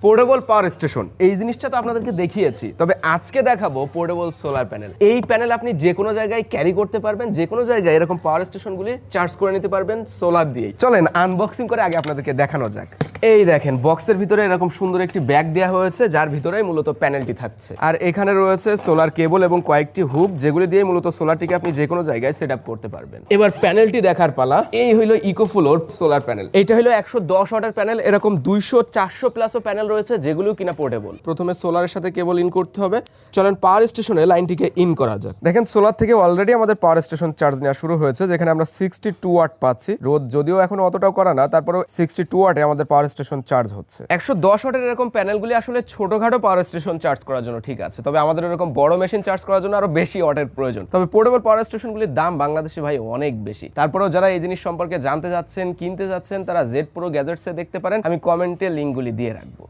Portable power station এই জিনিসটা তো আপনাদেরকে দেখিয়েছি, তবে আজকে দেখাবো পোর্টেবল সোলার প্যানেল। এই প্যানেল আপনি যে কোনো জায়গায় ক্যারি করতে পারবেন, যে কোনো জায়গায় এরকম পাওয়ার স্টেশনগুলি চার্জ করে নিতে পারবেন সোলার দিয়ে। চলেন আনবক্সিং করে আগে আপনাদেরকে দেখানো যাক। এই দেখেন বক্সের ভিতরে এরকম সুন্দর একটি ব্যাগ দেওয়া হয়েছে, যার ভিতরে মূলত প্যানেলটি থাকছে। আর এখানে রয়েছে সোলার কেবল এবং কয়েকটি হুক, যেগুলি দিয়ে মূলত সোলারটিকে আপনি যে কোনো জায়গায় সেট আপ করতে পারবেন। এবার প্যানেলটি দেখার পালা। এই হইলো ইকোফ্লোর সোলার প্যানেল। এটা হলো 110 ওয়াটের প্যানেল। এরকম 200-400 প্লাসও প্যানেল রয়েছে, যেগুলো কিনা পোর্টেবল। প্রথমে সোলারের সাথে কেবল ইন করতে হবে। চলেন পাওয়ার স্টেশনে লাইনটিকে ইন করা যাক। দেখেন সোলার থেকে অলরেডি আমাদের পাওয়ার স্টেশন চার্জ নেওয়া শুরু হয়েছে, যেখানে আমরা 62 ওয়াট পাচ্ছি। রোদ যদিও এখন অতটাও করা না, তারপরেও 62 ওয়াটে আমাদের পাওয়ার স্টেশন চার্জ হচ্ছে। 110 ওয়াটের এরকম প্যানেলগুলি আসলে ছোটখাটো পাওয়ার স্টেশন চার্জ করার জন্য ঠিক আছে, তবে আমাদের এরকম বড় মেশিন চার্জ করার জন্য আরো বেশি ওয়াটের প্রয়োজন। তবে পোর্টেবল পাওয়ার স্টেশনগুলির দাম বাংলাদেশে ভাই অনেক বেশি। তারপরেও যারা এই জিনিস সম্পর্কে জানতে যাচ্ছেন, কিনতে যাচ্ছেন, তারা জেড প্রো গ্যাজেটসে দেখতে পারেন। আমি কমেন্টে লিঙ্কগুলি দিয়ে রাখবো।